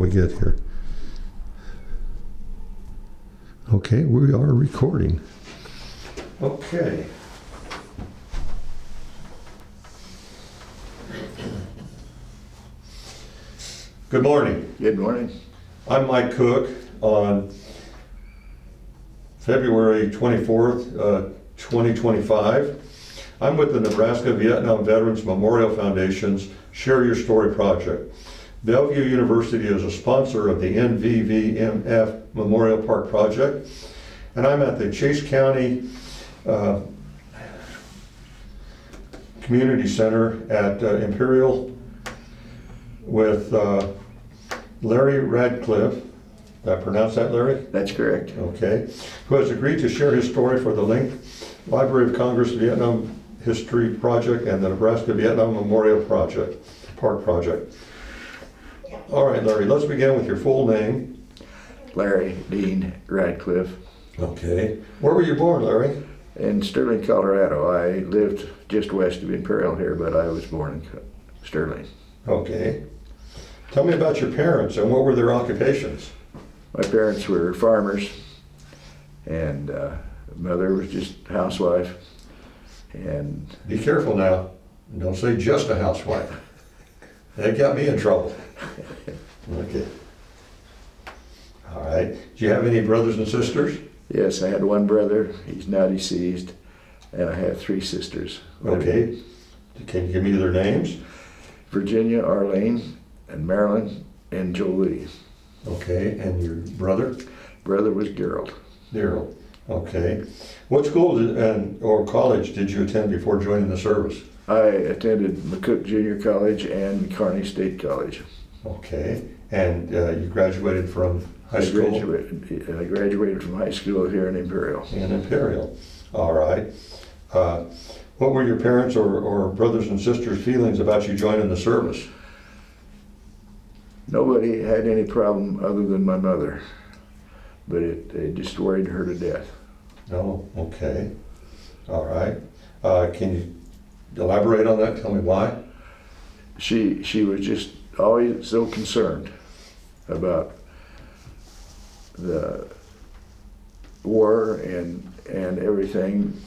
we get here. Okay, we are recording. Okay. Good morning. Good morning. I'm Mike Cook. On February 24th, 2025, I'm with the Nebraska Vietnam Veterans Memorial Foundation's Share Your Story project. Bellevue University is a sponsor of the NVVMF Memorial Park project, and I'm at the Chase County Community Center at Imperial with Larry Radcliffe. Did I pronounce that, Larry? That's correct. Okay. Who has agreed to share his story for the Link Library of Congress Vietnam History Project and the Nebraska Vietnam Memorial Park Project. All right, Larry, let's begin with your full name. Larry Dean Radcliffe. Okay. Where were you born, Larry? In Sterling, Colorado. I lived just west of Imperial here, but I was born in Sterling. Okay. Tell me about your parents and what were their occupations? My parents were farmers, and mother was just a housewife. And be careful now. Don't say just a housewife. That got me in trouble. Okay. All right. Do you have any brothers and sisters? Yes, I had one brother. He's now deceased, and I have three sisters. Okay. Can you give me their names? Virginia, Arlene, and Marilyn, and Jolie. Okay, and your brother? Brother was Gerald. Daryl. Okay. What school or college did you attend before joining the service? I attended McCook Junior College and Kearney State College. Okay. And you graduated from high school? I graduated from high school here in Imperial. In Imperial. All right. What were your parents or brothers and sisters' feelings about you joining the service? Nobody had any problem other than my mother, but it just worried her to death. Oh, okay. All right. Can you elaborate on that? Tell me why. She was just always so concerned about the war and everything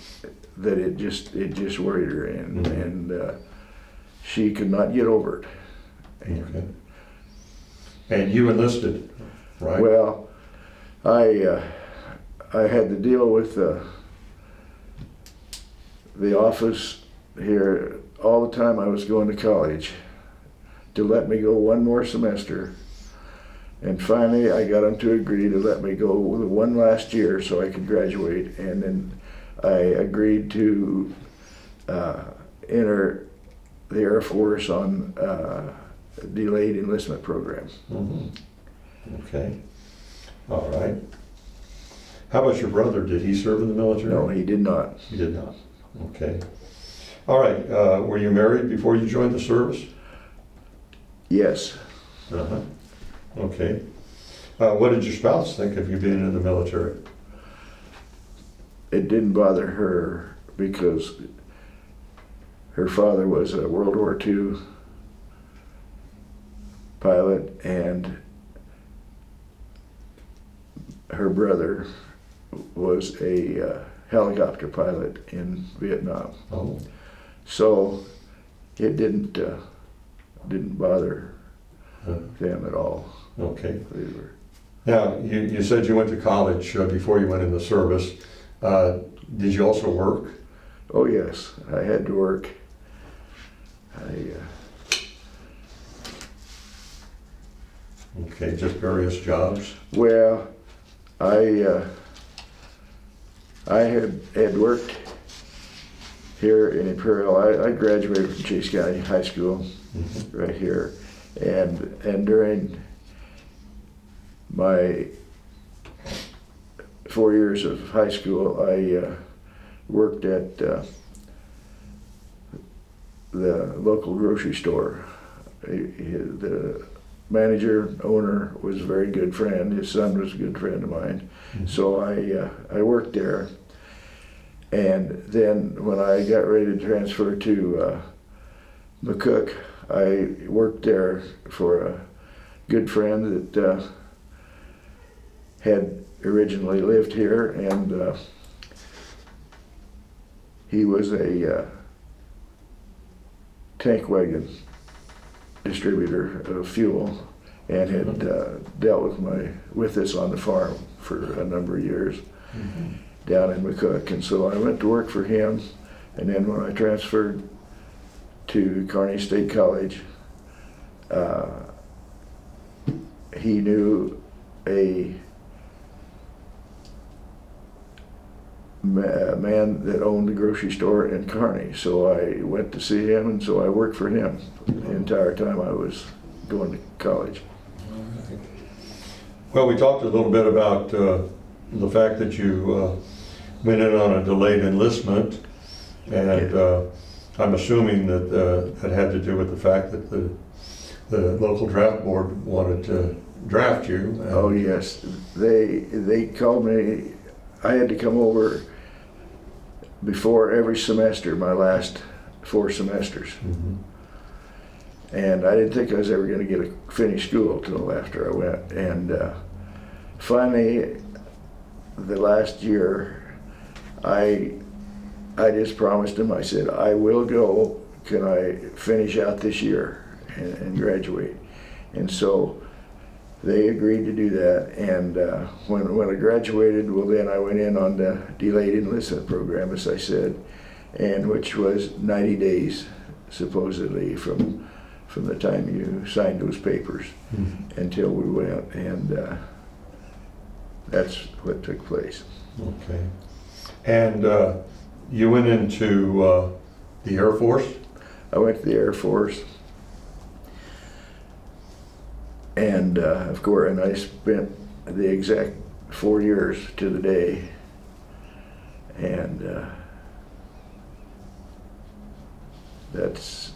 that it just worried her, and she could not get over it. Okay. And you enlisted, right? Well, I had to deal with the office here all the time I was going to college to let me go one more semester. And finally, I got them to agree to let me go one last year so I could graduate. And then I agreed to enter the Air Force on delayed enlistment program. Mm-hmm. Okay. All right. How about your brother? Did he serve in the military? No, he did not. He did not. Okay. All right. Were you married before you joined the service? Yes. Uh-huh. Okay. What did your spouse think of you being in the military? It didn't bother her because her father was a World War II pilot, and her brother was a helicopter pilot in Vietnam. Oh. So it didn't bother them at all. Okay. Now, you said you went to college before you went in the service. Did you also work? Oh yes, I had to work. Okay, just various jobs. Well, I had worked here in Imperial. I graduated from Chase County High School, mm-hmm. right here, and during my 4 years of high school, I worked at the local grocery store. The manager, owner, was a very good friend. His son was a good friend of mine. Mm-hmm. So I worked there. And then when I got ready to transfer to McCook, I worked there for good friend that had originally lived here, and he was a tank wagon distributor of fuel, and had dealt with us on the farm for a number of years down in McCook. And so I went to work for him, and then when I transferred to Kearney State College, he knew a man that owned the grocery store in Kearney, so I went to see him, and so I worked for him the entire time I was going to college. Well, we talked a little bit about the fact that you went in on a delayed enlistment, and I'm assuming that that had to do with the fact that the local draft board wanted to draft you. Oh yes, they called me. I had to come over before every semester, my last 4 semesters. And I didn't think I was ever going to get a finish school till after I went. And finally, the last year, I just promised them, I said, I will go, can I finish out this year and graduate? And so they agreed to do that, and when I graduated, well, then I went in on the delayed enlistment program, as I said, and which was 90 days, supposedly, from the time you signed those papers until we went, and that's what took place. Okay. And you went into the Air Force? I went to the Air Force. And of course, and I spent the exact 4 years to the day, and that's.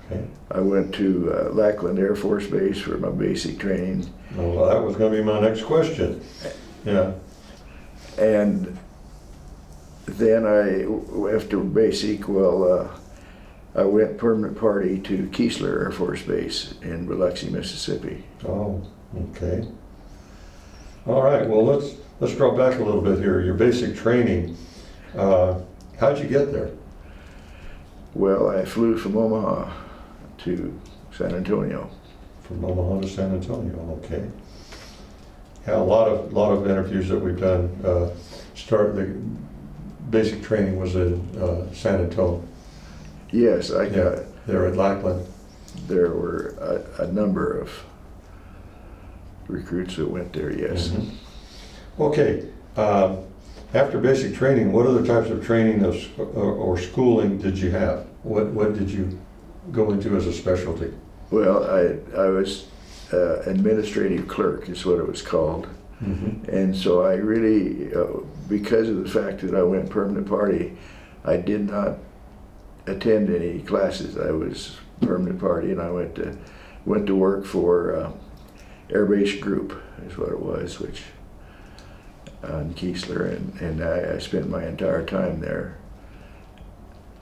Okay. I went to Lackland Air Force Base for my basic training. Well, that was going to be my next question. Yeah. And then after basic, I went permanent party to Keesler Air Force Base in Biloxi, Mississippi. Oh, okay. All right. Well, let's draw back a little bit here. Your basic training. How'd you get there? Well, I flew from Omaha to San Antonio. From Omaha to San Antonio. Okay. Yeah, a lot of interviews that we've done. The basic training was in San Antonio. Yes, I got. There at Lackland. There were a number of recruits that went there. Yes. Okay. After basic training, what other types of training or schooling did you have? What did you go into as a specialty? Well, I was administrative clerk is what it was called, and so I really, because of the fact that I went permanent party, I did not attend any classes. I was permanent party, and I went to work for Air Base Group is what it was, which on Keesler, and I spent my entire time there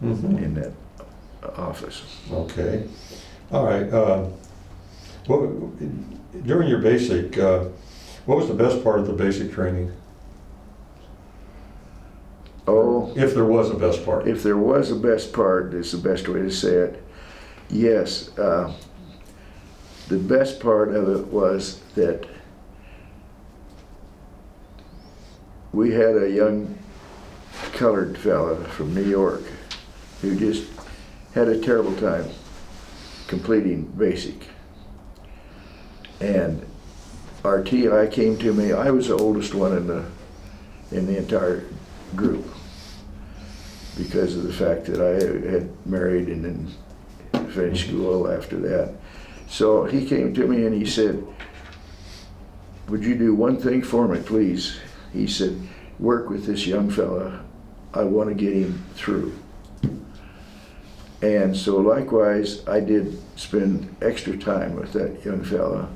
in that office. Okay. All right. During your basic, what was the best part of the basic training? Oh, if there was a best part. If there was a best part, is the best way to say it. Yes, the best part of it was that we had a young colored fella from New York who just had a terrible time completing basic. And our TI came to me. I was the oldest one in the entire group because of the fact that I had married and then finished school after that. So he came to me and he said, "Would you do one thing for me, please?" He said, "Work with this young fella. I want to get him through." And so likewise, I did spend extra time with that young fella,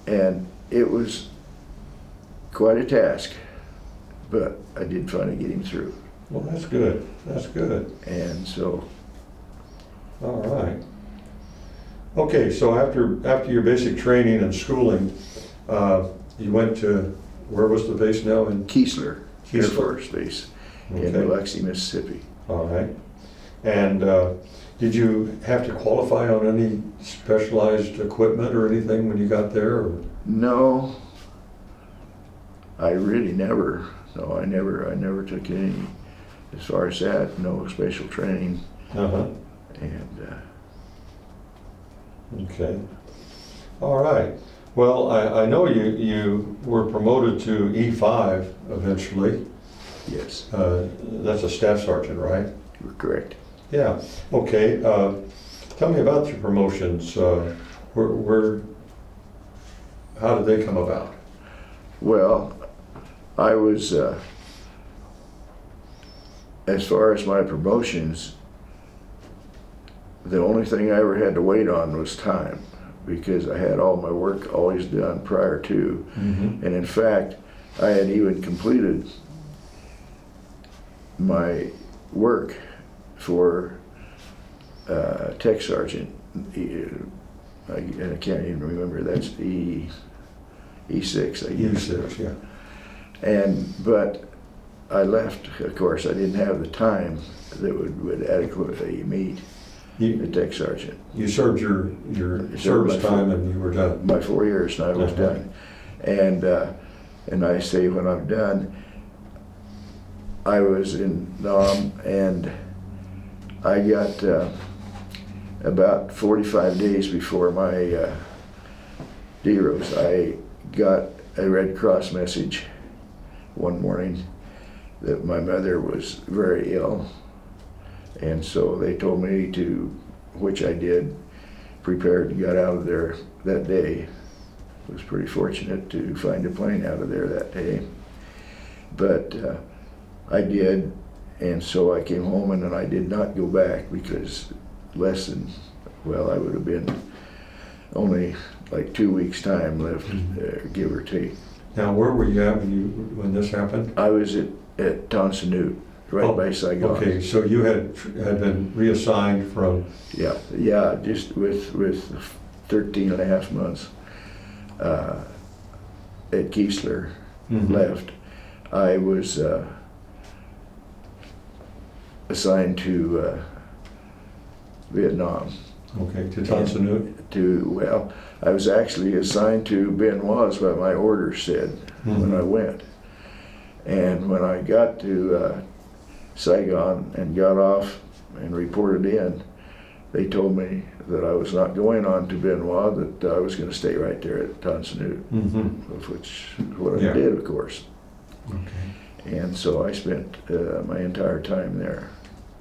and it was quite a task, but I did finally get him through. Well, that's good. That's good. And so. All right. Okay, so after your basic training and schooling, you went to, where was the base now in? Keesler Air Keesler. Force Base in Okay. Biloxi, Mississippi. All right. And did you have to qualify on any specialized equipment or anything when you got there? Or? No, I really never. No, I never took any. As far as that, no special training. Uh-huh. And Okay. All right. Well, I know you were promoted to E5 eventually. yes, That's a staff sergeant, right? you're correct. Yeah. Okay. Tell me about your promotions. How did they come about? Well, I was, as far as my promotions, the only thing I ever had to wait on was time, because I had all my work always done prior to. Mm-hmm. And in fact, I had even completed my work for tech sergeant. I can't even remember, that's E6, I guess. U6, yeah. But I left, of course, I didn't have the time that would adequately meet the You, tech sergeant. you served your service time and you were done. My 4 years and I was Uh-huh. done. And I say when I'm done, I was in Nam and I got about 45 days before my DEROS, I got a Red Cross message one morning that my mother was very ill. And so they told me to, which I did, prepared and got out of there that day. Was pretty fortunate to find a plane out of there that day. But I did, and so I came home and then I did not go back because I would have been only like 2 weeks time left, give or take. Now, where were you at when this happened? I was at Tonsanut, right by Saigon. Okay, so you had been reassigned from. Yeah, just with 13 and a half months at Keesler Mhm. left. I was assigned to Vietnam. Okay, to Tonsanut. I was actually assigned to Ben Was, what my orders said when I went. And when I got to Saigon and got off and reported in, they told me that I was not going on to Benoit, that I was going to stay right there at Tonsanut, Mm-hmm. which is what Yeah. I did, of course. Okay. And so I spent my entire time there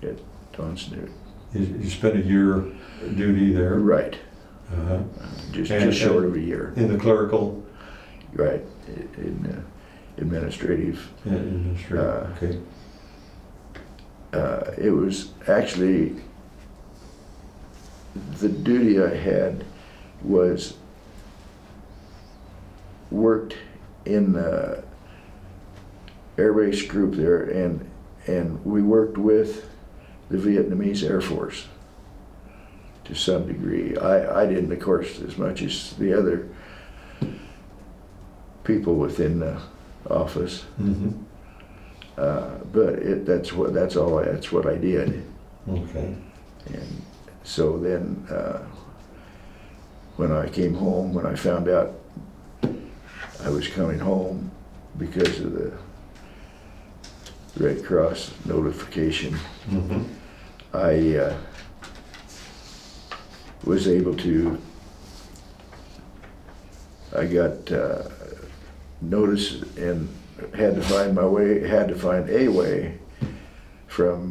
at Tonsanut. You spent a year duty there. Right, Uh-huh. just short of a year. In the clerical. Right, in administrative. Administrative. Okay. It was actually, the duty I had was worked in the airbase group there, and we worked with the Vietnamese Air Force to some degree. I didn't, of course, as much as the other people within the office. Mm-hmm. But that's what I did. Okay. And so then, when I came home, when I found out I was coming home because of the Red Cross notification, Mm-hmm. I was able to, I got notice and had to find a way from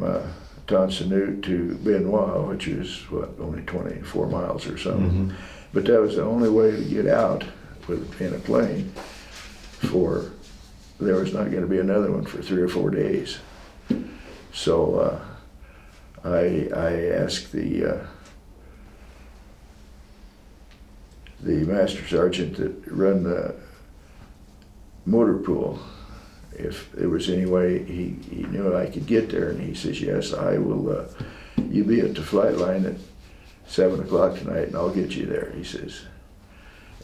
Tonsanut to Benoit, which is only 24 miles or so. Mm-hmm. But that was the only way to get out in a plane. There was not going to be another one for 3 or 4 days. So I asked the master sergeant that run the motor pool if there was any way he knew I could get there, and he says, yes, I will. You be at the flight line at 7 o'clock tonight and I'll get you there, he says.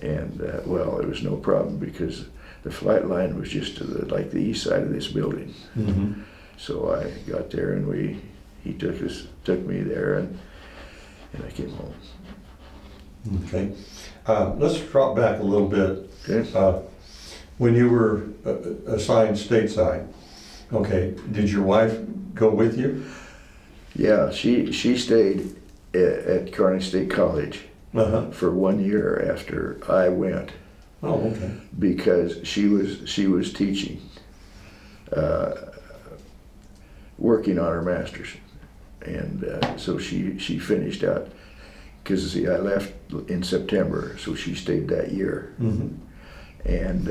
And, well, it was no problem because the flight line was just to the east side of this building. Mm-hmm. So I got there and he took me there and I came home. Okay. Let's drop back a little bit. Okay. When you were assigned stateside, okay, did your wife go with you? Yeah, she stayed at Kearney State College Uh-huh. for 1 year after I went Oh, okay. because she was teaching, working on her master's, and so she finished out. Because see, I left in September, so she stayed that year, Mm-hmm. and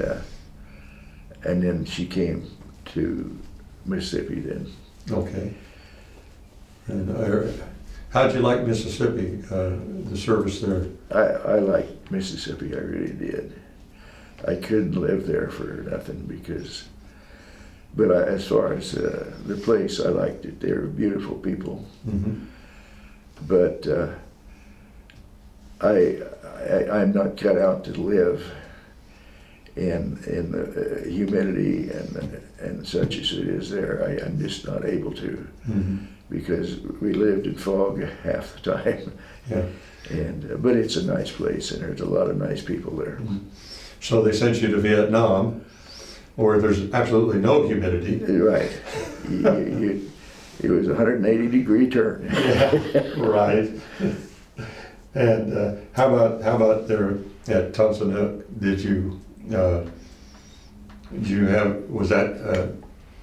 then she came to Mississippi then. Okay. And how'd you like Mississippi, the service there? I liked Mississippi, I really did. I couldn't live there for nothing but as far as the place, I liked it. They were beautiful people. Mm-hmm. But I'm not cut out to live in the humidity and such as it is there. I'm just not able to, Mm-hmm. because we lived in fog half the time. Yeah. And but it's a nice place, and there's a lot of nice people there. So they sent you to Vietnam, where there's absolutely no humidity. Right. It was a 180-degree turn. Yeah, right. And how about there at Tunson? Did you have, was that?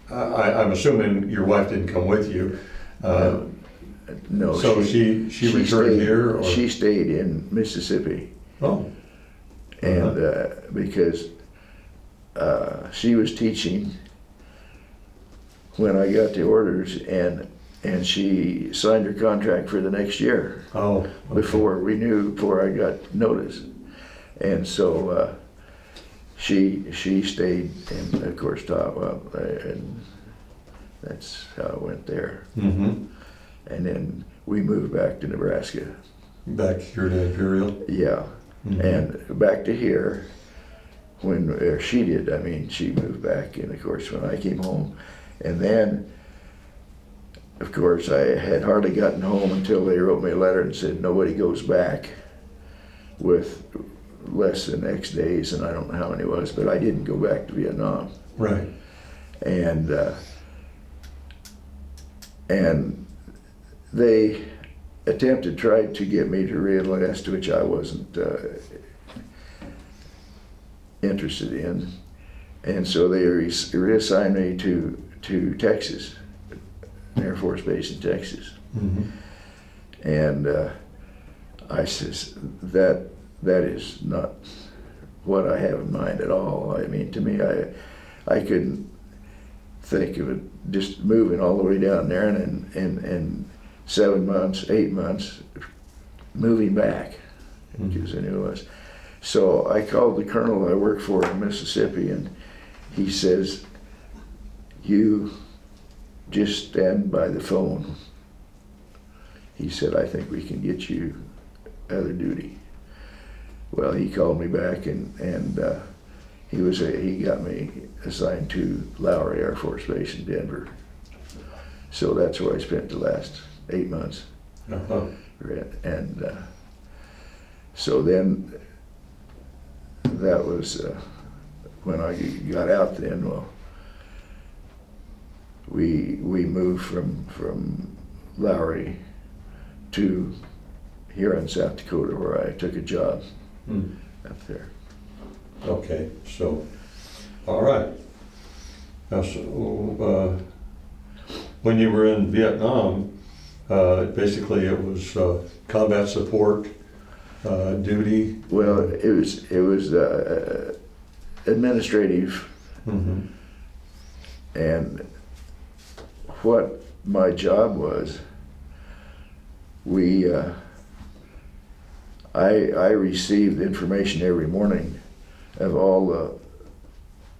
I'm assuming your wife didn't come with you. No. So she returned stayed, here, or? She stayed in Mississippi, Oh. and because she was teaching when I got the orders, and she signed her contract for the next year. Oh. Okay. Before I got notice, and so she stayed, and of course taught well, and that's how it went there. Mm-hmm. And then we moved back to Nebraska. Back here to Imperial. Yeah, Mm-hmm. and back to here when she did. I mean, she moved back, and of course when I came home, and then. Of course, I had hardly gotten home until they wrote me a letter and said nobody goes back with less than X days, and I don't know how many it was, but I didn't go back to Vietnam. Right. And they tried to get me to re-enlist, which I wasn't interested in, and so they reassigned me to Texas. Air Force Base in Texas. Mm-hmm. And I says, that is not what I have in mind at all. I mean, to me, I couldn't think of it just moving all the way down there and 7 months, 8 months, moving back, because I knew it was. So I called the colonel I worked for in Mississippi, and he says, you just stand by the phone. He said, I think we can get you other duty. Well, he called me back, and he got me assigned to Lowry Air Force Base in Denver. So that's where I spent the last 8 months. Uh-huh. And so then that was when I got out then, well, we moved from Lowry to here in South Dakota, where I took a job up there. Okay, so, all right. Now, so, when you were in Vietnam, basically it was combat support duty. Well, it was administrative, Mm-hmm. and what my job was, I received information every morning of all the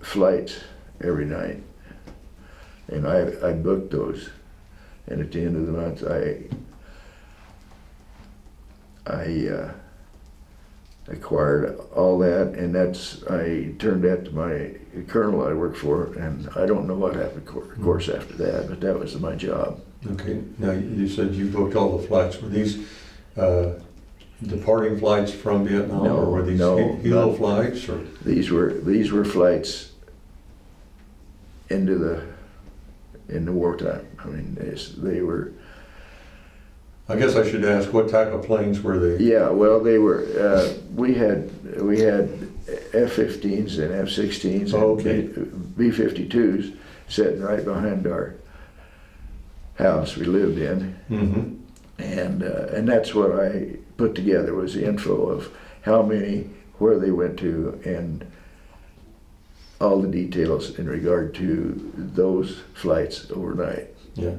flights every night, and I booked those, and at the end of the month I acquired all that, and I turned that to my colonel I worked for, and I don't know what happened, of course, after that, but that was my job. Okay, now you said you booked all the flights. Were these departing flights from Vietnam, No, or were these no, helo not- flights? Or? These were flights in the wartime. I mean, they were. I guess I should ask, what type of planes were they? Yeah, well, they were. We had F-15s and F-16s and Okay. B-52s sitting right behind our house we lived in, Mm-hmm. and that's what I put together was the info of how many, where they went to, and all the details in regard to those flights overnight. Yeah.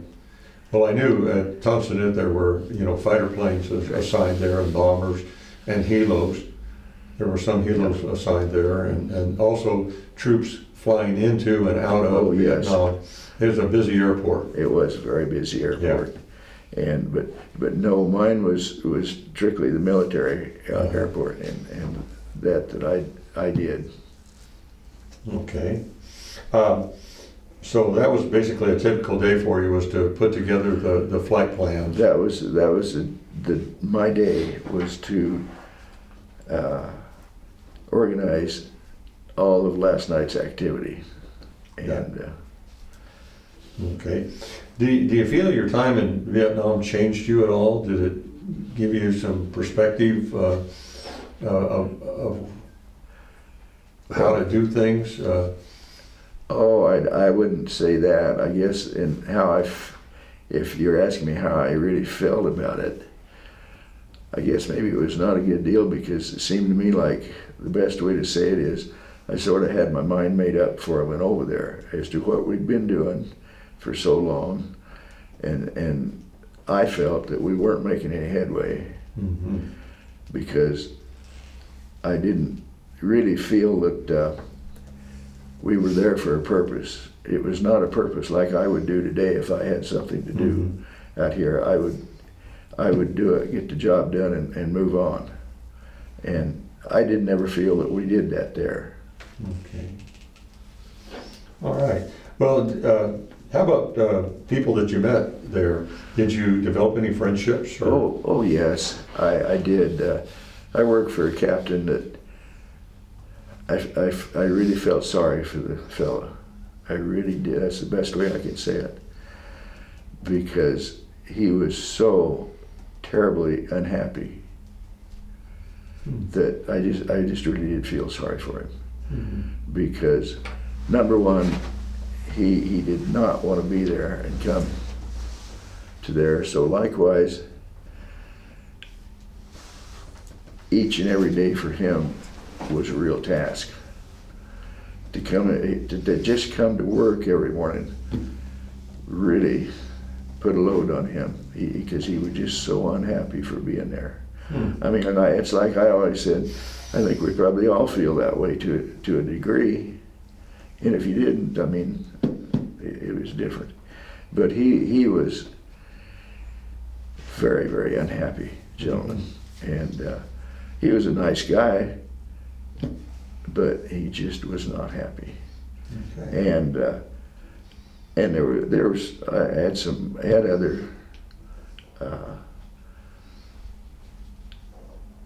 Well, I knew at Thompson there were, fighter planes assigned there, and bombers, and helos. There were some helos assigned there, and also troops flying into and out of Oh, yes. Vietnam. It was a busy airport. It was a very busy airport, and but no, mine was strictly the military airport, and that I did. Okay. So that was basically a typical day for you, was to put together the flight plans. That was my day was to organize all of last night's activity, and Okay. Do you feel your time in Vietnam changed you at all? Did it give you some perspective of how to do things? oh, I wouldn't say that. I guess in how if you're asking me how I really felt about it, I guess maybe it was not a good deal, because it seemed to me like the best way to say it is I sort of had my mind made up before I went over there as to what we'd been doing for so long, and I felt that we weren't making any headway, Mm-hmm. because I didn't really feel that we were there for a purpose. It was not a purpose like I would do today if I had something to do out here. I would do it, get the job done, and move on. And I didn't ever feel that we did that there. Okay. All right. Well, how about people that you met there? Did you develop any friendships? Or? Oh yes, I did. I worked for a captain that I really felt sorry for the fellow. I really did. That's the best way I can say it, because he was so terribly unhappy that I just really did feel sorry for him. Mm-hmm. Because number one, he did not want to be there and come to there. So likewise, each and every day for him was a real task. To just come to work every morning really put a load on him, because he was just so unhappy for being there. I mean, and it's like I always said, I think we probably all feel that way to a degree. And if you didn't, I mean, it was different. But he was very, very unhappy gentleman. And he was a nice guy, but he just was not happy. Okay. And there was I had other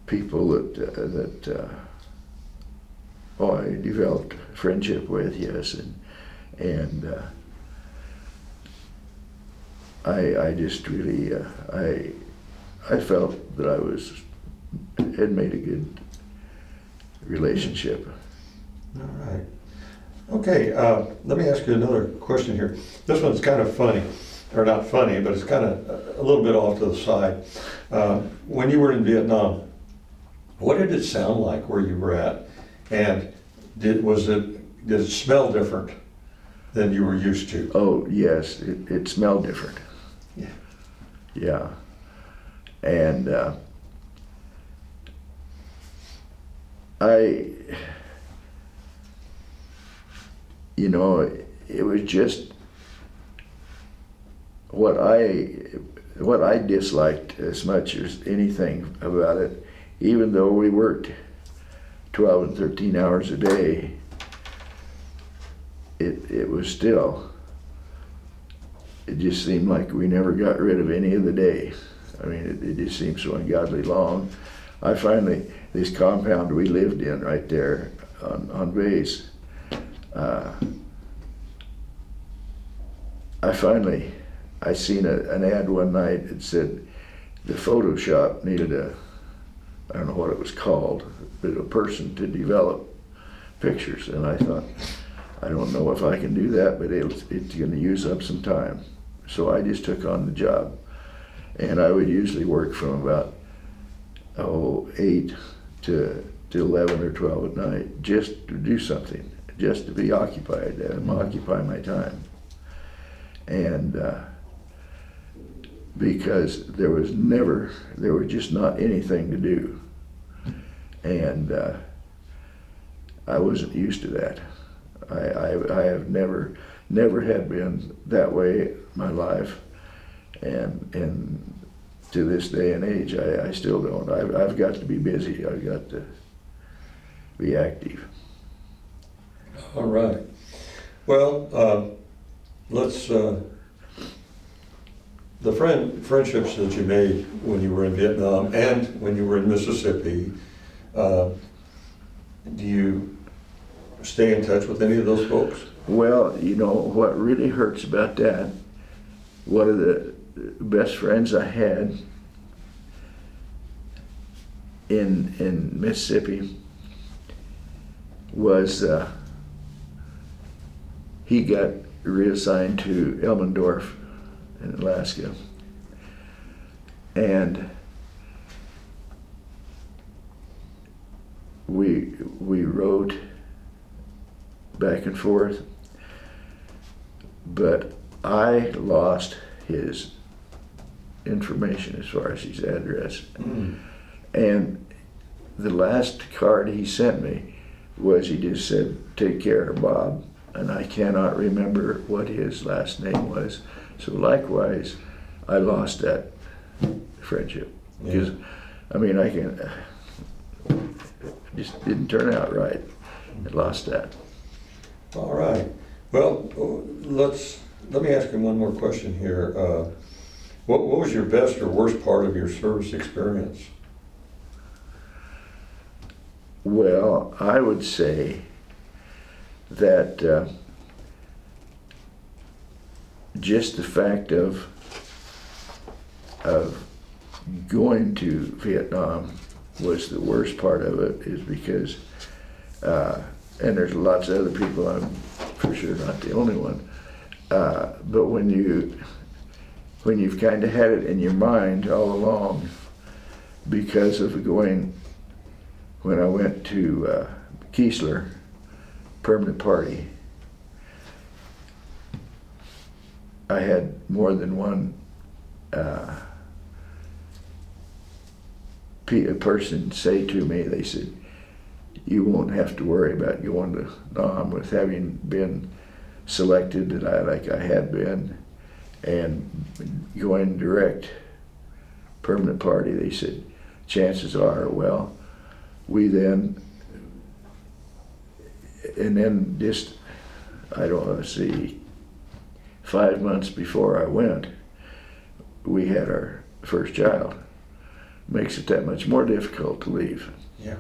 people that I developed friendship with, yes, and I just really I felt that I had made a good relationship. All right. Okay, let me ask you another question here. This one's kind of funny, or not funny, but it's kind of a little bit off to the side. When you were in Vietnam, what did it sound like where you were at? And did it smell different than you were used to? Oh yes, it smelled different. Yeah. Yeah, and it was just what what I disliked as much as anything about it, even though we worked 12 and 13 hours a day, it was still, it just seemed like we never got rid of any of the day. I mean, it just seemed so ungodly long. I finally, this compound we lived in right there on base, I seen an ad one night that said the Photoshop needed I don't know what it was called, but a person to develop pictures. And I thought, I don't know if I can do that, but it's going to use up some time. So I just took on the job. And I would usually work from about 8 to 11 or 12 at night, just to do something, just to be occupied and occupy my time. And because there was just not anything to do. And I wasn't used to that. I have never had been that way in my life. And to this day and age, I still don't. I've got to be busy. I've got to be active. All right. Well, let's, the friendships that you made when you were in Vietnam and when you were in Mississippi, do you stay in touch with any of those folks? Well, you know, what really hurts about that, one of the best friends I had in Mississippi was, he got reassigned to Elmendorf in Alaska. And we wrote back and forth, but I lost his information as far as his address. And the last card he sent me was, he just said, "Take care, Bob," and I cannot remember what his last name was. So likewise, I lost that friendship, because I mean, it just didn't turn out right. I lost that. All right. Well, let me ask you one more question here. What was your best or worst part of your service experience? Well, I would say that just the fact of going to Vietnam was the worst part of it, is because, and there's lots of other people, I'm for sure not the only one, but when you've kind of had it in your mind all along, because of going, when I went to Keesler, permanent party, I had more than one person say to me, they said, "You won't have to worry about going to Nam with having been selected," like I had been, and going direct permanent party. They said, chances are, well, we then, and then just, I don't know, see, 5 months before I went, we had our first child. Makes it that much more difficult to leave. Yeah.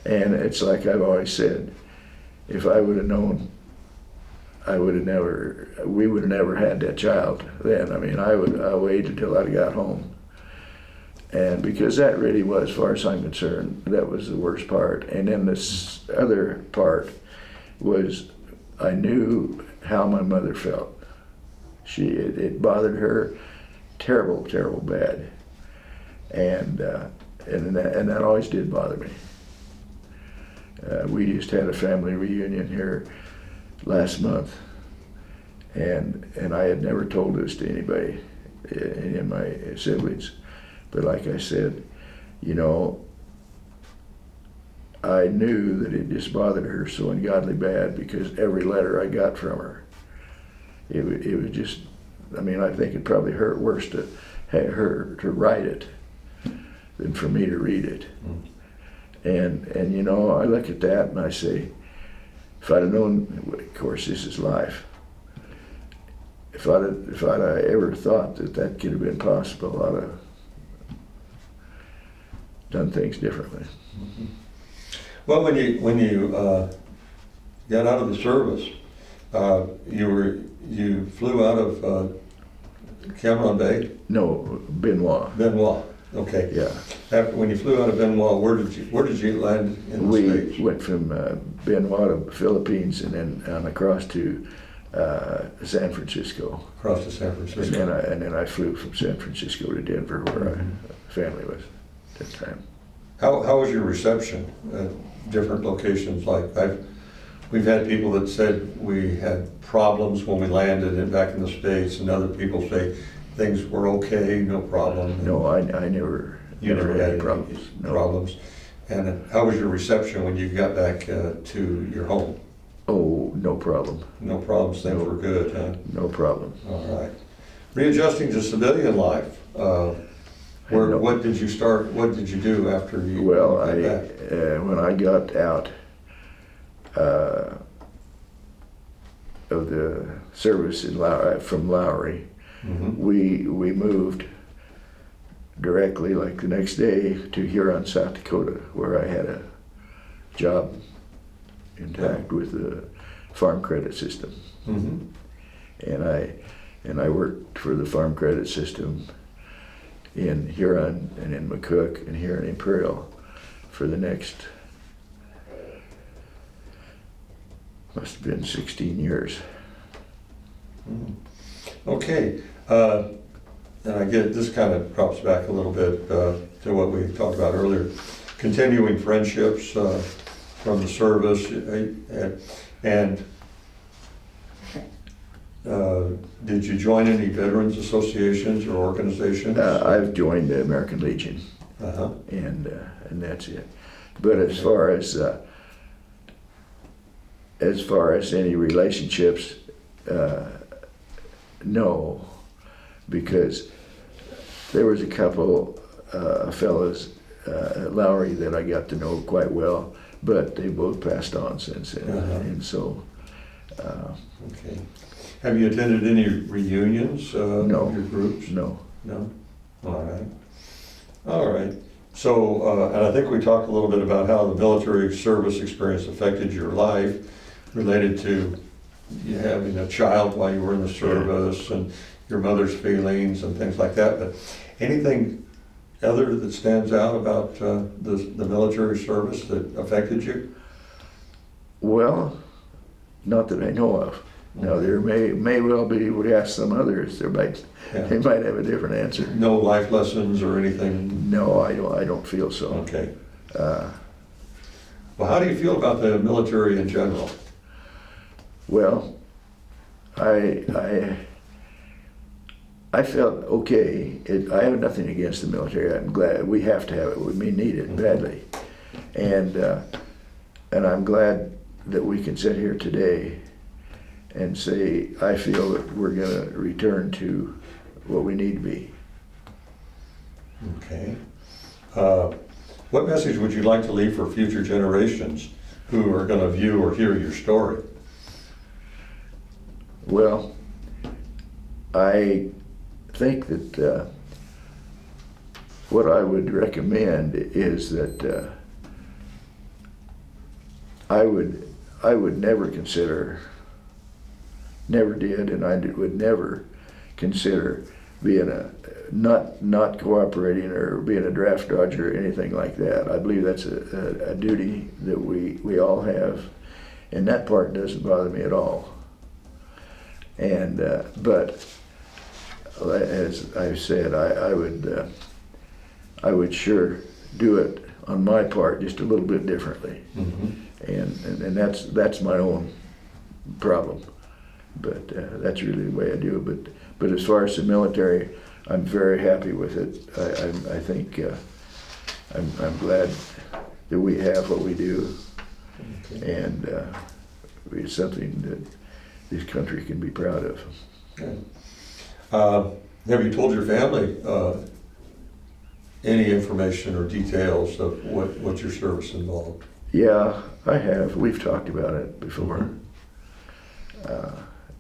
And it's like I've always said, if I would have known, we would have never had that child then. I mean, I waited until I got home. And because that really was, as far as I'm concerned, that was the worst part. And then this other part was, I knew how my mother felt. It bothered her terrible, terrible bad. And that always did bother me. We just had a family reunion here last month, and I had never told this to anybody, any of my siblings. But like I said, you know, I knew that it just bothered her so ungodly bad, because every letter I got from her, it was just I mean, I think it probably hurt worse to have her to write it than for me to read it. And you know, I look at that and I say, if I'd have known, of course, this is life. If I'd ever thought that that could have been possible, I'd have done things differently. Well, when you got out of the service, you flew out of Cameron Bay? No, Benoit. Benoit. Okay. Yeah. After, when you flew out of Benoit, where did you land in the States? We went from Benoit to the Philippines and then on across to San Francisco. Across to San Francisco. And then I flew from San Francisco to Denver, where our family was at that time. How was your reception at different locations? We've had people that said we had problems when we landed back in the States, and other people say things were okay, no problem. No, I never Never had had any problems. No. problems. And how was your reception when you got back to your home? Oh, no problem. No problems, things were good, huh? No problem. All right. Readjusting to civilian life. What did you start? What did you do after you Well, got back? when I got out of the service from Lowry, we moved directly, like the next day, to Huron, South Dakota, where I had a job intact with the farm credit system. And I worked for the farm credit system in Huron and in McCook and here in Imperial for the next, must have been 16 years. Okay. And I get this kind of drops back a little bit to what we talked about earlier. Continuing friendships from the service, and did you join any veterans associations or organizations? I've joined the American Legion, and that's it. But as far as any relationships, no, because there was a couple fellows at Lowry that I got to know quite well, but they both passed on since then, and so. Okay. Have you attended any reunions No. of your groups? No. No? All right. All right. So, and I think we talked a little bit about how the military service experience affected your life, related to you having a child while you were in the service and your mother's feelings and things like that. But anything other that stands out about the military service that affected you? Well, not that I know of. Now there may well be. We ask some others. They might have a different answer. No life lessons or anything? No, I don't feel so. Okay. Well, how do you feel about the military in general? Well, I felt okay. I have nothing against the military. I'm glad we have to have it. We need it badly, and I'm glad that we can sit here today and say I feel that we're going to return to what we need to be. Okay. What message would you like to leave for future generations who are going to view or hear your story? Well, I think that what I would recommend is that I would never consider, never did, and I would never consider being not cooperating or being a draft dodger or anything like that. I believe that's a duty that we all have, and that part doesn't bother me at all. And but as I've said, I would sure do it on my part just a little bit differently, and that's my own problem. But that's really the way I do it. But as far as the military, I'm very happy with it. I think I'm glad that we have what we do, and it's something that this country can be proud of. Okay. Have you told your family any information or details of what your service involved? Yeah, I have. We've talked about it before.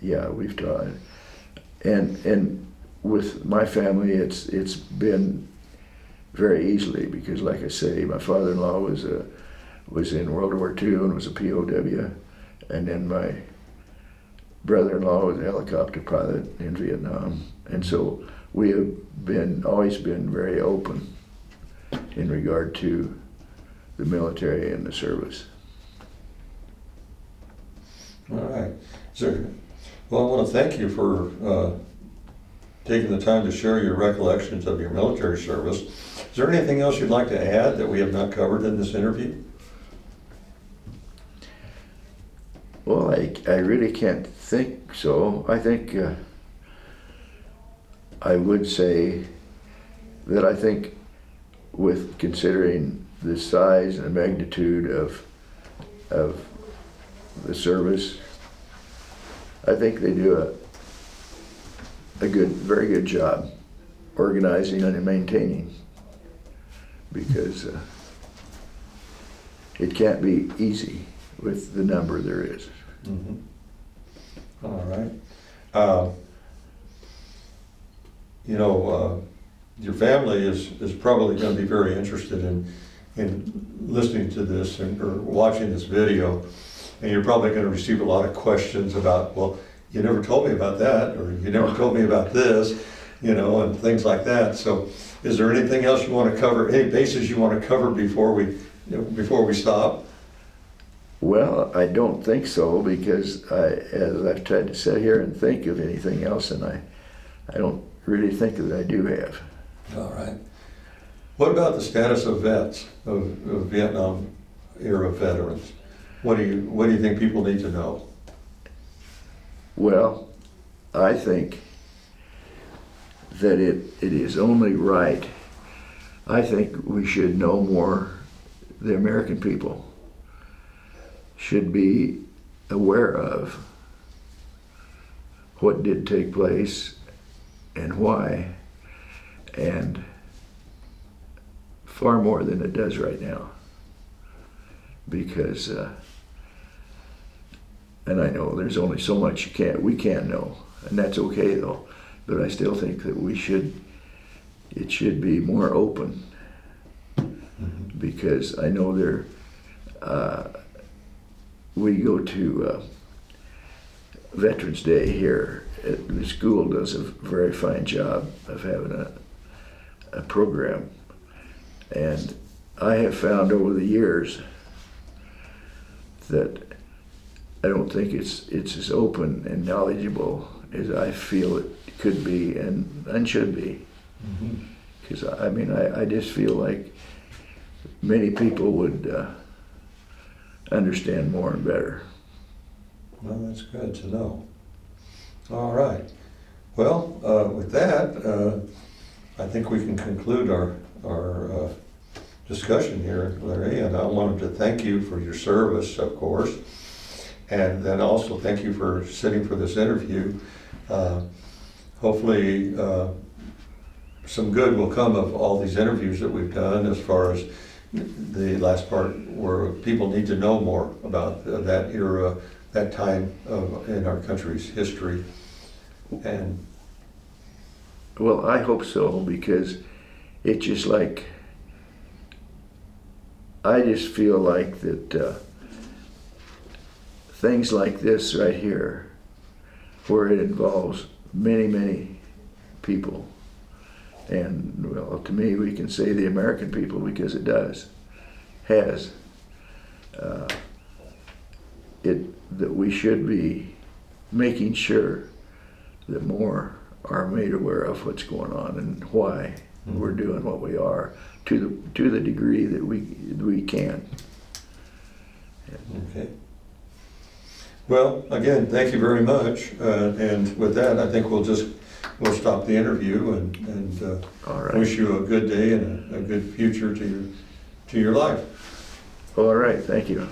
Yeah, we've talked. And with my family, it's been very easily because, like I say, my father-in-law was in World War II and was a POW, and then my brother-in-law was a helicopter pilot in Vietnam, and so we have always been very open in regard to the military and the service. All right. Well, I want to thank you for taking the time to share your recollections of your military service. Is there anything else you'd like to add that we have not covered in this interview? Well, I really can't think so. I think I would say that I think with considering the size and magnitude of the service, I think they do a very good job organizing and maintaining, because it can't be easy with the number there is. Mm-hmm. All right. Your family is probably going to be very interested in listening to this or watching this video, and you're probably going to receive a lot of questions about, well, you never told me about that, or you never told me about this, and things like that. So is there anything else you want to cover, any bases you want to cover before we stop? Well, I don't think so, because as I've tried to sit here and think of anything else, and I don't really think that I do have. All right. What about the status of vets, of Vietnam era veterans? What do you think people need to know? Well, I think that it is only right. I think we should know more. The American people should be aware of what did take place and why, and far more than it does right now. Because, and I know there's only so much we can't know, and that's okay though, but I still think that it should be more open, because I know we go to Veterans Day here. The school does a very fine job of having a program, and I have found over the years that I don't think it's as open and knowledgeable as I feel it could be and should be. Because I just feel like many people would understand more and better. Well, that's good to know. All right. Well, with that, I think we can conclude our discussion here, Larry, and I wanted to thank you for your service, of course, and then also thank you for sitting for this interview. Hopefully some good will come of all these interviews that we've done, as far as the last part where people need to know more about that era, that time in our country's history. And well, I hope so, because it's just like, I just feel like that things like this right here, where it involves many people, and well, to me, we can say the American people, because it has that we should be making sure that more are made aware of what's going on and why we're doing what we are, to the degree that we can. okay. Well, again, thank you very much. And with that, I think we'll stop the interview and All right. wish you a good day and a good future to your life. All right. Thank you.